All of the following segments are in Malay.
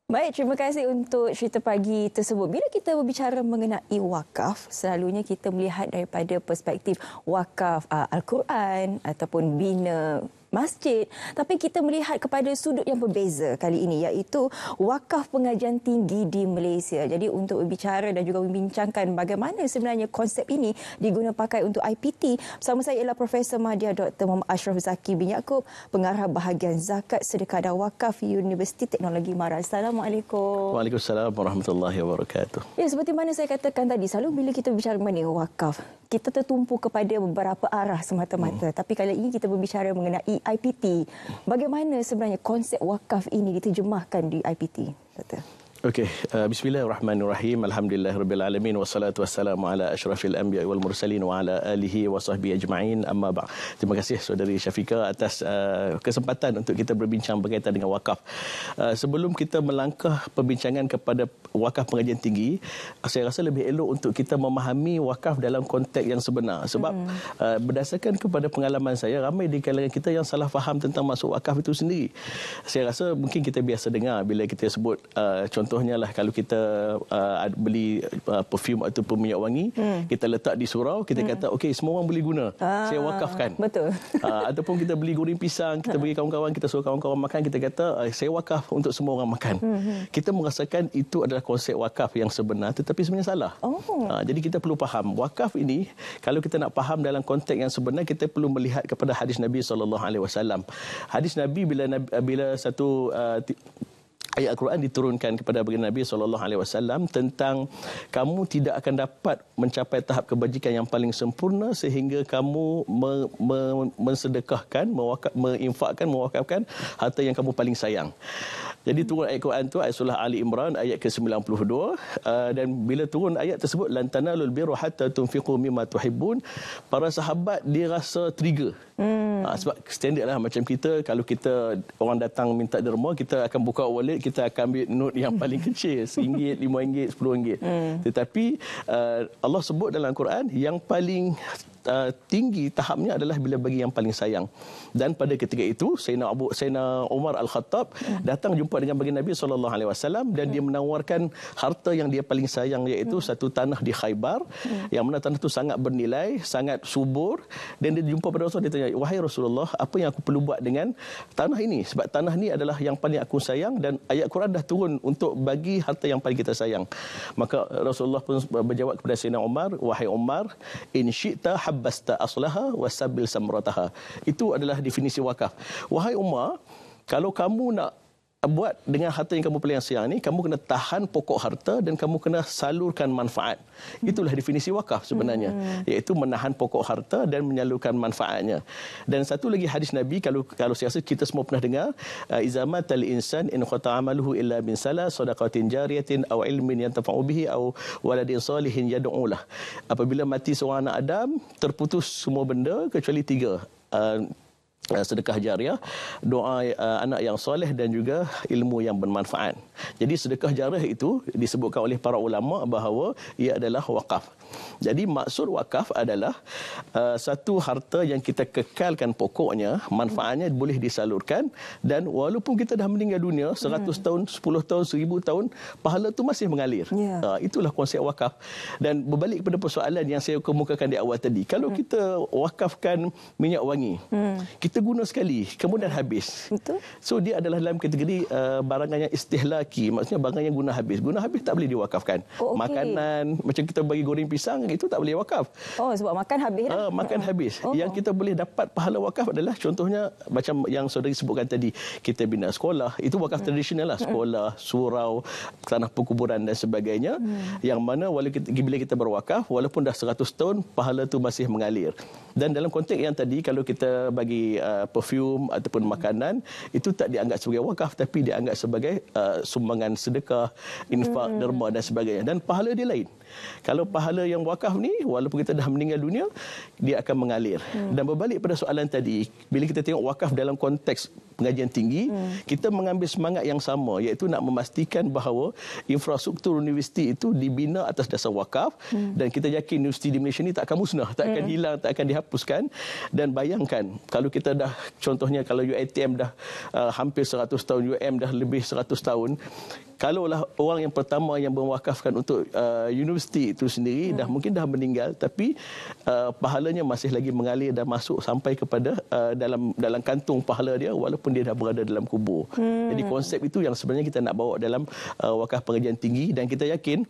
Baik, terima kasih untuk cerita pagi tersebut. Bila kita berbicara mengenai wakaf, selalunya kita melihat daripada perspektif wakaf Al-Quran ataupun bina masjid, tapi kita melihat kepada sudut yang berbeza kali ini, iaitu wakaf pengajian tinggi di Malaysia. Jadi untuk berbicara dan juga membincangkan bagaimana sebenarnya konsep ini diguna pakai untuk IPT, bersama saya ialah Profesor Madya Dr. Muhammad Ashraf Zaki bin Yaakob, pengarah bahagian zakat sedekah dan wakaf Universiti Teknologi Mara. Assalamualaikum. Waalaikumsalam warahmatullahi wabarakatuh. Ya, seperti mana saya katakan tadi, selalu bila kita berbicara mengenai wakaf, kita tertumpu kepada beberapa arah semata-mata. Tapi kali ini kita berbicara mengenai IPT. Bagaimana sebenarnya konsep wakaf ini diterjemahkan di IPT, Doktor? Okey, bismillahirrahmanirrahim. Alhamdulillahirabbil wassalatu wassalamu ala asyrafil anbiya'i wal mursalin wa ala alihi wa sahbihi ajma'in. Amma ba'd. Terima kasih saudari Syafiqah atas kesempatan untuk kita berbincang berkaitan dengan wakaf. Sebelum kita melangkah perbincangan kepada wakaf pengajian tinggi, saya rasa lebih elok untuk kita memahami wakaf dalam konteks yang sebenar. Sebab berdasarkan kepada pengalaman saya, ramai di kalangan kita yang salah faham tentang maksud wakaf itu sendiri. Saya rasa mungkin kita biasa dengar bila kita sebut contohnya lah, kalau kita beli perfume ataupun minyak wangi, kita letak di surau, kita kata okey, semua orang boleh guna, saya wakafkan. Betul. Ataupun kita beli goreng pisang, kita bagi kawan-kawan, kita suruh kawan-kawan makan, kita kata saya wakaf untuk semua orang makan. Kita merasakan itu adalah konsep wakaf yang sebenar, tetapi sebenarnya salah. Jadi kita perlu faham wakaf ini, kalau kita nak faham dalam konteks yang sebenar, kita perlu melihat kepada hadis Nabi SAW. Hadis Nabi bila satu ayat Al-Quran diturunkan kepada baginda Nabi SAW tentang kamu tidak akan dapat mencapai tahap kebajikan yang paling sempurna sehingga kamu mensedekahkan, menginfakkan, mewakafkan harta yang kamu paling sayang. Jadi turun ayat Quran itu, ayat surah Ali Imran ayat ke-92, dan bila turun ayat tersebut, lan tanalul birra hatta tunfiqu mimma tuhibbun, para sahabat dia rasa trigger. Sebab standard lah macam kita, kalau kita orang datang minta derma, kita akan buka wallet, kita akan ambil note yang paling kecil, RM1, RM5, RM10. Tetapi Allah sebut dalam Quran yang paling tinggi tahapnya adalah bila bagi yang paling sayang. Dan pada ketika itu Sayyidina Umar Al-Khattab datang jumpa dengan baginda Nabi SAW, dan dia menawarkan harta yang dia paling sayang, iaitu satu tanah di Khaybar, yang mana tanah itu sangat bernilai, sangat subur. Dan dia jumpa pada Rasul, dia tanya, wahai Rasulullah, apa yang aku perlu buat dengan tanah ini? Sebab tanah ini adalah yang paling aku sayang, dan ayat Quran dah turun untuk bagi harta yang paling kita sayang. Maka Rasulullah pun berjawab kepada Sayyidina Umar, wahai Umar, in syi'ta habbasta aslaha wasabil samrataha. Itu adalah definisi wakaf. Wahai Umar, kalau kamu nak buat dengan harta yang kamu paling sayang ni, kamu kena tahan pokok harta dan kamu kena salurkan manfaat. Itulah definisi wakaf sebenarnya, iaitu menahan pokok harta dan menyalurkan manfaatnya. Dan satu lagi hadis Nabi, kalau saya rasa kita semua pernah dengar, izamatal insan in qata amaluhu illa min salas sadaqatin jariyatin aw ilmin yantafa'u bihi aw waladin salihin yad'u lah. Apabila mati seorang anak Adam, terputus semua benda kecuali 3. Sedekah jariah, doa anak yang soleh, dan juga ilmu yang bermanfaat. Jadi sedekah jariah itu disebutkan oleh para ulama bahawa ia adalah wakaf. Jadi maksud wakaf adalah satu harta yang kita kekalkan pokoknya, manfaatnya boleh disalurkan, dan walaupun kita dah meninggal dunia 100 tahun, 10 tahun, 1000 tahun, pahala itu masih mengalir. Itulah konsep wakaf. Dan berbalik kepada persoalan yang saya kemukakan di awal tadi, kalau kita wakafkan minyak wangi, kita guna sekali, kemudian habis. Betul. So dia adalah dalam kategori barangan yang istihlaki, maksudnya barangan yang guna habis. Guna habis tak boleh diwakafkan. Makanan, macam kita bagi goreng pisang, itu tak boleh wakaf. Sebab makan habis lah. Makan habis. Yang kita boleh dapat pahala wakaf adalah contohnya macam yang saudari sebutkan tadi, kita bina sekolah, itu wakaf tradisional lah, sekolah, surau, tanah perkuburan dan sebagainya, yang mana bila kita berwakaf, walaupun dah 100 tahun, pahala tu masih mengalir. Dan dalam konteks yang tadi, kalau kita bagi perfume ataupun makanan, itu tak dianggap sebagai wakaf, tapi dianggap sebagai sumbangan sedekah, infak, derma dan sebagainya. Dan pahala dia lain. Kalau pahala yang wakaf ni, walaupun kita dah meninggal dunia, dia akan mengalir. Dan berbalik pada soalan tadi, bila kita tengok wakaf dalam konteks pengajian tinggi, kita mengambil semangat yang sama, iaitu nak memastikan bahawa infrastruktur universiti itu dibina atas dasar wakaf, dan kita yakin universiti di Malaysia ni tak akan musnah, tak akan hilang, tak akan dihapuskan. Dan bayangkan kalau kita dah, contohnya kalau UiTM dah hampir 100 tahun, UM dah lebih 100 tahun, kalaulah orang yang pertama yang mewakafkan untuk universiti itu sendiri mungkin dah meninggal, tapi pahalanya masih lagi mengalir dan masuk sampai kepada dalam kantung pahala dia walaupun dia dah berada dalam kubur. Jadi konsep itu yang sebenarnya kita nak bawa dalam wakaf pengajian tinggi, dan kita yakin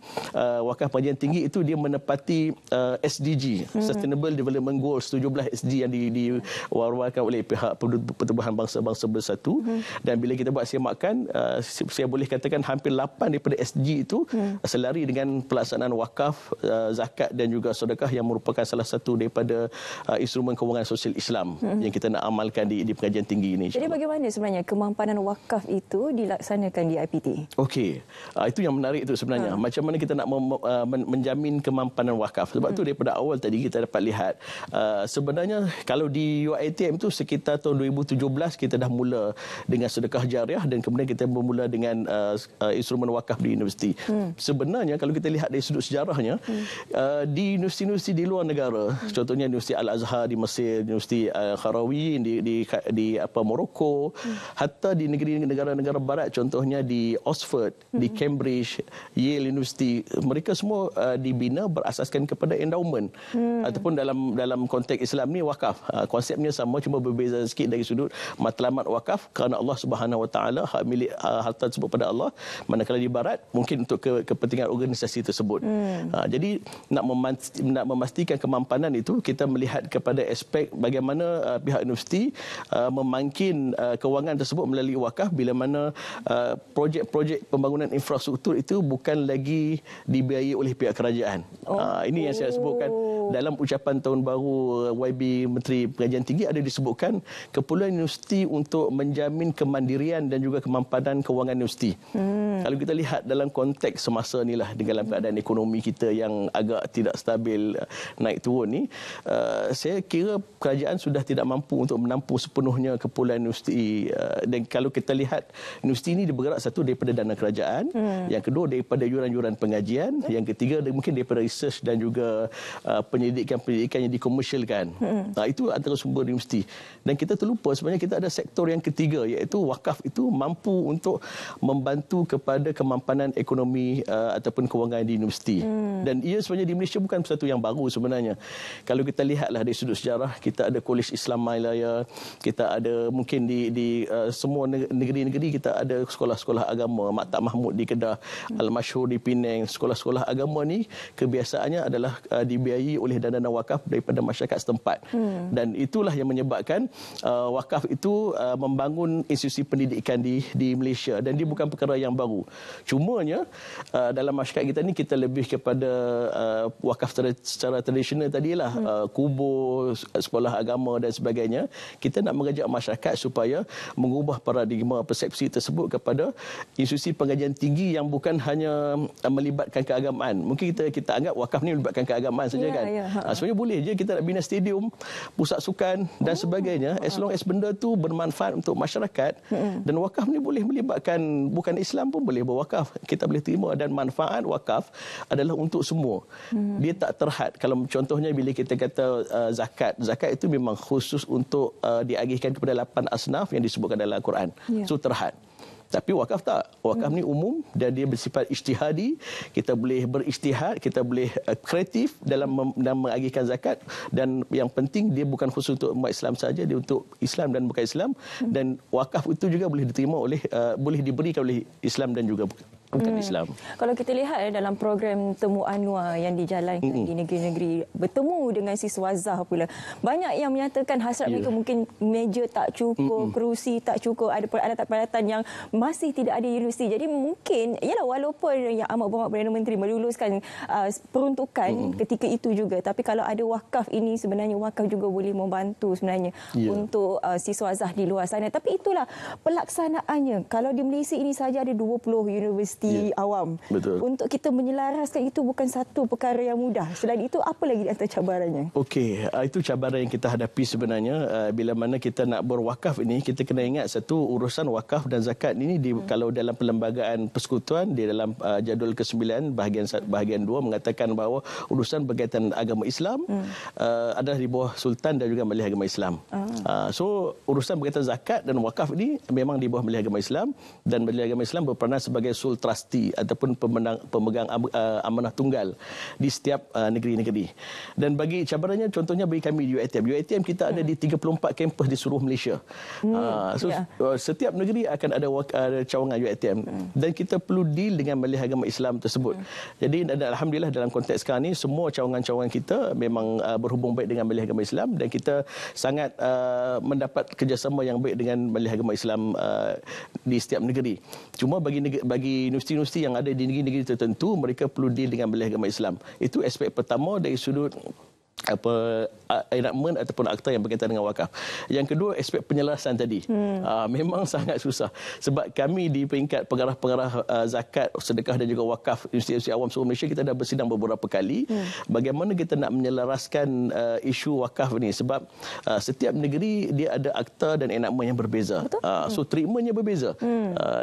wakaf pengajian tinggi itu dia menepati SDG, Sustainable Development Goals 17 SDG yang diwar-warkan oleh pihak Pertubuhan Bangsa-Bangsa Bersatu. Dan bila kita buat semakan, saya boleh katakan hampir 8 daripada SDG itu selari dengan pelaksanaan wakaf, zakat dan juga sedekah, yang merupakan salah satu daripada instrumen kewangan sosial Islam yang kita nak amalkan di pengajian tinggi ini. Jadi bagaimana sebenarnya kemampanan wakaf itu dilaksanakan di IPT? Okey, itu yang menarik itu sebenarnya. Macam mana kita nak menjamin kemampanan wakaf? Sebab tu daripada awal tadi kita dapat lihat sebenarnya kalau di UiTM itu sekitar tahun 2017 kita dah mula dengan sedekah jariah, dan kemudian kita bermula dengan instrumen wakaf di universiti. Sebenarnya kalau kita lihat dari sudut sejarahnya, di universiti-universiti di luar negara, contohnya Universiti Al-Azhar di Mesir, Universiti Qarawiyyin di Morocco, hatta di negara-negara barat, contohnya di Oxford, di Cambridge, Yale University, mereka semua dibina berasaskan kepada endowment ataupun dalam konteks Islam ni wakaf. Konsepnya sama, cuma berbeza sikit dari sudut matlamat wakaf kerana Allah Subhanahu Wa Taala, hak milik harta tersebut pada Allah, manakala di barat mungkin untuk kepentingan organisasi tersebut. Jadi nak memastikan kemampanan itu, kita melihat kepada aspek bagaimana pihak universiti memangkin kewangan tersebut melalui wakaf, bila mana projek-projek pembangunan infrastruktur itu bukan lagi dibiayai oleh pihak kerajaan. Ini yang saya sebutkan dalam ucapan tahun baru YB Menteri Pengajian Tinggi, ada disebutkan keperluan universiti untuk menjamin kemandirian dan juga kemampanan kewangan universiti. Kalau kita lihat dalam konteks semasa inilah, dengan keadaan ekonomi kita yang agak tidak stabil, naik turun ni, saya kira kerajaan sudah tidak mampu untuk menampung sepenuhnya keperluan universiti. Dan kalau kita lihat, universiti ini bergerak satu daripada dana kerajaan, yang kedua daripada yuran-yuran pengajian, yang ketiga mungkin daripada research dan juga pendidikan yang dikomersialkan. Itu antara sumber universiti. Dan kita terlupa sebenarnya kita ada sektor yang ketiga, iaitu wakaf itu mampu untuk membantu kepada kemampanan ekonomi ataupun kewangan di universiti. Dan ia sebenarnya di Malaysia bukan sesuatu yang baru sebenarnya. Kalau kita lihatlah dari sudut sejarah, kita ada Kolej Islam Malaya, kita ada mungkin di semua negeri-negeri kita ada sekolah-sekolah agama, Maktab Mahmud di Kedah, Al-Masyhur di Penang. Sekolah-sekolah agama ni kebiasaannya adalah dibiayai oleh dana wakaf daripada masyarakat setempat. Dan itulah yang menyebabkan wakaf itu membangun institusi pendidikan di Malaysia, dan dia bukan perkara yang baru. Cumanya dalam masyarakat kita ni kita lebih kepada wakaf secara tradisional tadilah, kubur, sekolah agama dan sebagainya. Kita nak mengajak masyarakat supaya mengubah paradigma persepsi tersebut kepada institusi pengajian tinggi yang bukan hanya melibatkan keagamaan. Mungkin kita anggap wakaf ni melibatkan keagamaan saja kan. Sebenarnya boleh je kita nak bina stadium, pusat sukan dan sebagainya, as long as benda tu bermanfaat untuk masyarakat. Dan wakaf ni boleh melibatkan bukan Islam pun boleh berwakaf, kita boleh terima. Dan manfaat wakaf adalah untuk semua. Dia tak terhad. Kalau contohnya bila kita kata zakat itu memang khusus untuk diagihkan kepada 8 asnaf yang disebutkan dalam Al-Quran. So terhad. Tapi wakaf tak. Wakaf ni umum dan dia bersifat ijtihadi. Kita boleh berijtihad, kita boleh kreatif dalam mengagihkan zakat, dan yang penting dia bukan khusus untuk umat Islam saja, dia untuk Islam dan bukan Islam. Dan wakaf itu juga boleh diterima boleh diberikan oleh Islam dan juga bukan Islam. Kalau kita lihat dalam program Temu Anwar yang dijalankan di negeri-negeri, bertemu dengan siswa Azhar pula, banyak yang menyatakan hasrat mereka mungkin meja tak cukup, kerusi tak cukup, ada peralatan-peralatan yang masih tidak ada di universiti. Jadi mungkin, yalah, walaupun Yang Amat Berhormat Perdana Menteri meluluskan peruntukan ketika itu juga, tapi kalau ada wakaf ini, sebenarnya wakaf juga boleh membantu sebenarnya untuk siswa Azhar di luar sana. Tapi itulah pelaksanaannya. Kalau di Malaysia ini saja ada 20 universiti universiti awam. Betul. Untuk kita menyelaraskan itu bukan satu perkara yang mudah. Selain itu, apa lagi di antara cabarannya? Okey, itu cabaran yang kita hadapi sebenarnya. Bila mana kita nak berwakaf ini, kita kena ingat satu, urusan wakaf dan zakat ini kalau dalam Perlembagaan Persekutuan di dalam jadual ke-9 bahagian 2 mengatakan bahawa urusan berkaitan agama Islam adalah di bawah Sultan dan juga Majlis Agama Islam. So urusan berkaitan zakat dan wakaf ini memang di bawah Majlis Agama Islam, dan Majlis Agama Islam berperanan sebagai sole trustee ataupun pemegang amanah tunggal di setiap negeri-negeri. Dan bagi cabarannya, contohnya bagi kami di UiTM kita ada di 34 kampus di seluruh Malaysia. Setiap negeri akan ada cawangan UiTM, dan kita perlu deal dengan Majlis Agama Islam tersebut. Jadi alhamdulillah dalam konteks sekarang ni semua cawangan-cawangan kita memang berhubung baik dengan Majlis Agama Islam, dan kita sangat mendapat kerjasama yang baik dengan Majlis Agama Islam di setiap negeri. Cuma bagi universiti-universiti yang ada di negeri-negeri tertentu, mereka perlu deal dengan Majlis Agama Islam. Itu aspek pertama dari sudut enactment ataupun akta yang berkaitan dengan wakaf. Yang kedua, aspek penyelarasan tadi. Memang sangat susah. Sebab kami di peringkat pengarah-pengarah zakat, sedekah dan juga wakaf Universiti Awam seluruh Malaysia, kita dah bersidang beberapa kali. Bagaimana kita nak menyelaraskan isu wakaf ni. Sebab setiap negeri dia ada akta dan enactment yang berbeza. So treatmentnya berbeza.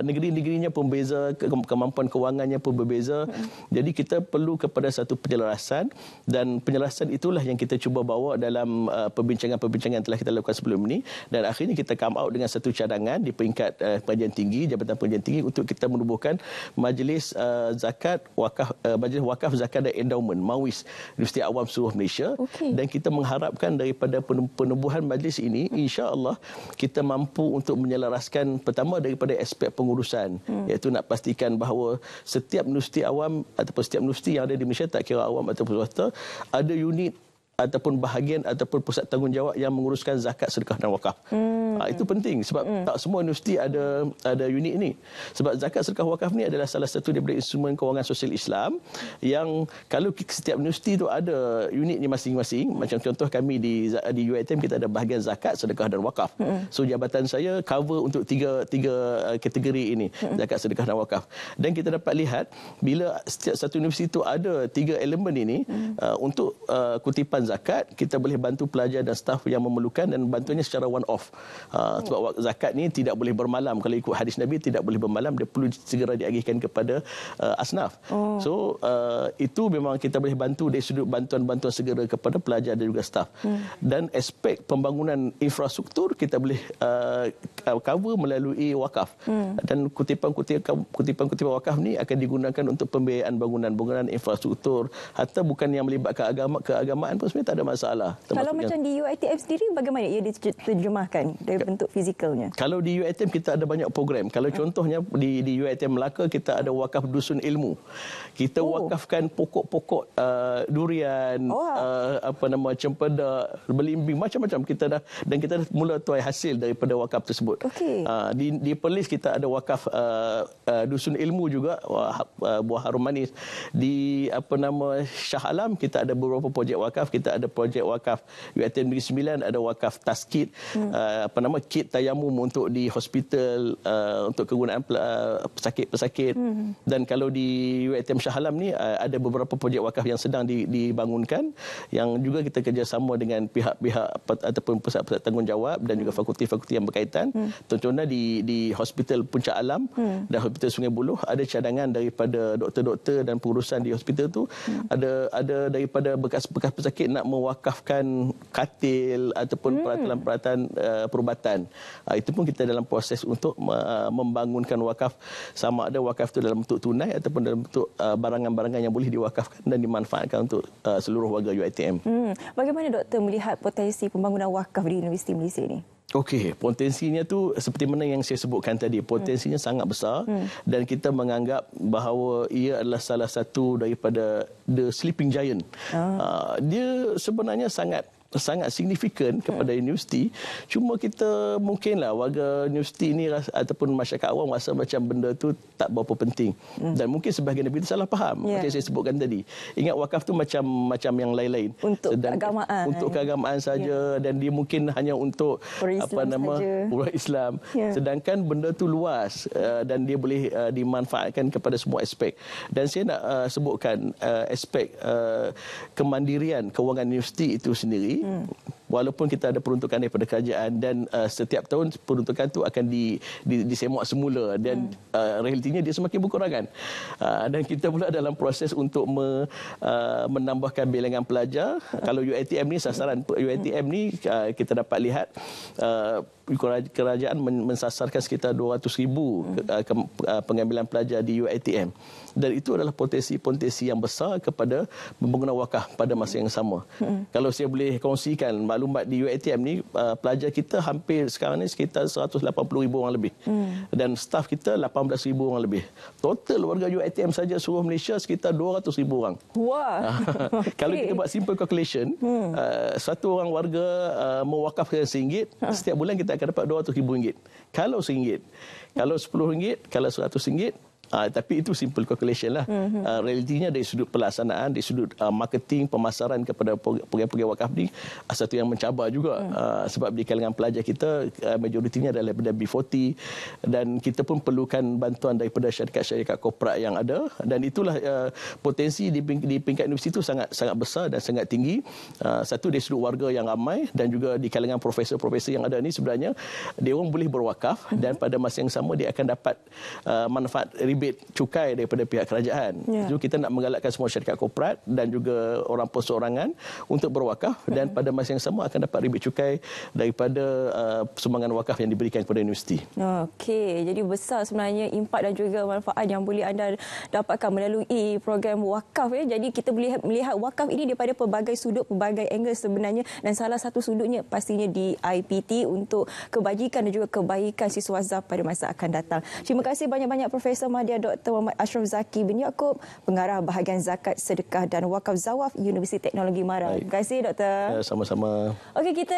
Negeri-negerinya pun berbeza, kemampuan kewangannya pun berbeza. Jadi kita perlu kepada satu penyelarasan, dan penyelarasan itulah yang kita cuba bawa dalam perbincangan-perbincangan yang telah kita lakukan sebelum ini, dan akhirnya kita come out dengan satu cadangan di peringkat pengajian tinggi, Jabatan Pengajian Tinggi, untuk kita menubuhkan Majlis Zakat Wakaf, Majlis Wakaf Zakat dan Endowment MAWIS Universiti Awam seluruh Malaysia. Dan kita mengharapkan daripada penubuhan majlis ini, insya-Allah kita mampu untuk menyelaraskan pertama daripada aspek pengurusan, iaitu nak pastikan bahawa setiap universiti awam ataupun setiap universiti yang ada di Malaysia, tak kira awam ataupun swasta, ada unit ataupun bahagian ataupun pusat tanggungjawab yang menguruskan zakat, sedekah dan wakaf. Itu penting sebab tak semua universiti ada unit ini. Sebab zakat, sedekah, wakaf ni adalah salah satu daripada instrumen kewangan sosial Islam yang kalau setiap universiti itu ada unitnya masing-masing. Macam contoh kami di UiTM kita ada bahagian zakat, sedekah dan wakaf. So jabatan saya cover untuk tiga kategori ini, zakat, sedekah dan wakaf. Dan kita dapat lihat bila setiap satu universiti itu ada 3 elemen ini, untuk kutipan zakat, kita boleh bantu pelajar dan staf yang memerlukan, dan bantuannya secara one off. Sebab zakat ni tidak boleh bermalam. Kalau ikut hadis Nabi, tidak boleh bermalam, dia perlu segera diagihkan kepada asnaf. So itu memang kita boleh bantu dari sudut bantuan-bantuan segera kepada pelajar dan juga staf. Dan aspek pembangunan infrastruktur kita boleh cover melalui wakaf. Dan kutipan-kutipan wakaf ni akan digunakan untuk pembiayaan bangunan infrastruktur, hatta bukan yang melibatkan keagamaan pun sebenarnya tak ada masalah. Kalau macam di UiTM sendiri, bagamana ia diterjemahkan dari bentuk fizikalnya? Kalau di UiTM kita ada banyak program. Kalau contohnya di UiTM Melaka kita ada wakaf dusun ilmu. Kita wakafkan pokok-pokok durian, cempedak, belimbing, macam-macam kita dah, dan kita dah mula tuai hasil daripada wakaf tersebut. Di Perlis kita ada wakaf dusun ilmu juga, buah harum manis. Di Shah Alam kita ada beberapa projek wakaf. Kita ada projek wakaf UiTM Negeri Sembilan, ada wakaf tas kit, kit tayamum untuk di hospital, untuk kegunaan pesakit-pesakit. Dan kalau di UiTM Shah Alam ni ada beberapa projek wakaf yang sedang dibangunkan, yang juga kita kerjasama dengan pihak-pihak ataupun pusat-pusat tanggungjawab dan juga fakulti-fakulti yang berkaitan. Contohnya di Hospital Puncak Alam dan Hospital Sungai Buloh ada cadangan daripada doktor-doktor dan pengurusan di hospital tu, ada daripada bekas-bekas pesakit nak mewakafkan katil ataupun peralatan-peralatan perubatan. Itu pun kita dalam proses untuk membangunkan wakaf, sama ada wakaf itu dalam bentuk tunai ataupun dalam bentuk barangan-barangan yang boleh diwakafkan dan dimanfaatkan untuk seluruh warga UiTM. Bagaimana doktor melihat potensi pembangunan wakaf di Universiti Malaysia ini? Okey, potensinya tu seperti mana yang saya sebutkan tadi, potensinya sangat besar, dan kita menganggap bahawa ia adalah salah satu daripada the sleeping giant. Dia sebenarnya sangat sangat signifikan kepada universiti. Cuma kita mungkinlah warga universiti ini ataupun masyarakat awam rasa macam benda tu tak berapa penting. Dan mungkin sebahagian daripada salah faham. Macam saya sebutkan tadi. Ingat wakaf tu macam yang lain-lain. Untuk keagamaan. Untuk keagamaan saja dan dia mungkin hanya untuk orang Islam. Sedangkan benda tu luas dan dia boleh dimanfaatkan kepada semua aspek. Dan saya nak sebutkan aspek kemandirian kewangan universiti itu sendiri. Walaupun kita ada peruntukan daripada kerajaan dan setiap tahun peruntukan itu akan disemak semula dan realitinya dia semakin berkurangan. Dan kita pula dalam proses untuk menambahkan bilangan pelajar. Kalau UiTM ni, sasaran UiTM ni kita dapat lihat kerajaan mensasarkan sekitar 200,000 pengambilan pelajar di UiTM. Dan itu adalah potensi yang besar kepada pembangunan wakaf pada masa yang sama. Kalau saya boleh kongsikan maklumat di UiTM ni, pelajar kita hampir sekarang ni sekitar 180,000 orang lebih. Dan staf kita 18,000 orang lebih. Total warga UiTM saja seluruh Malaysia sekitar 200,000 orang. Wah. Kalau kita buat simple calculation, satu orang warga mewakafkan RM1, setiap bulan kita akan dapat RM200,000. Kalau RM1, kalau RM10, kalau RM100, tapi itu simple calculation lah. Realitinya dari sudut pelaksanaan, dari sudut marketing, pemasaran kepada program-program wakaf ni satu yang mencabar juga. Sebab di kalangan pelajar kita majoritinya adalah daripada B40 dan kita pun perlukan bantuan daripada syarikat-syarikat korporat yang ada dan itulah potensi di peringkat universiti itu sangat besar dan sangat tinggi. Satu dari sudut warga yang ramai dan juga di kalangan profesor-profesor yang ada ni sebenarnya dia orang boleh berwakaf dan pada masa yang sama dia akan dapat manfaat rebate cukai daripada pihak kerajaan. Jadi kita nak menggalakkan semua syarikat korporat dan juga orang perseorangan untuk berwakaf dan pada masa yang sama akan dapat rebate cukai daripada sumbangan wakaf yang diberikan kepada universiti. Okey, jadi besar sebenarnya impak dan juga manfaat yang boleh anda dapatkan melalui program wakaf ya. Jadi kita boleh melihat wakaf ini daripada pelbagai sudut, pelbagai angle sebenarnya dan salah satu sudutnya pastinya di IPT untuk kebajikan dan juga kebaikan siswa Azhar pada masa akan datang. Terima kasih banyak-banyak Profesor Madya Dr. Muhammad Ashraf Zaki bin Yaakob, Pengarah Bahagian Zakat, Sedekah dan Wakaf Zawaf, Universiti Teknologi Mara. Terima kasih, Doktor. Sama-sama. Okey, kita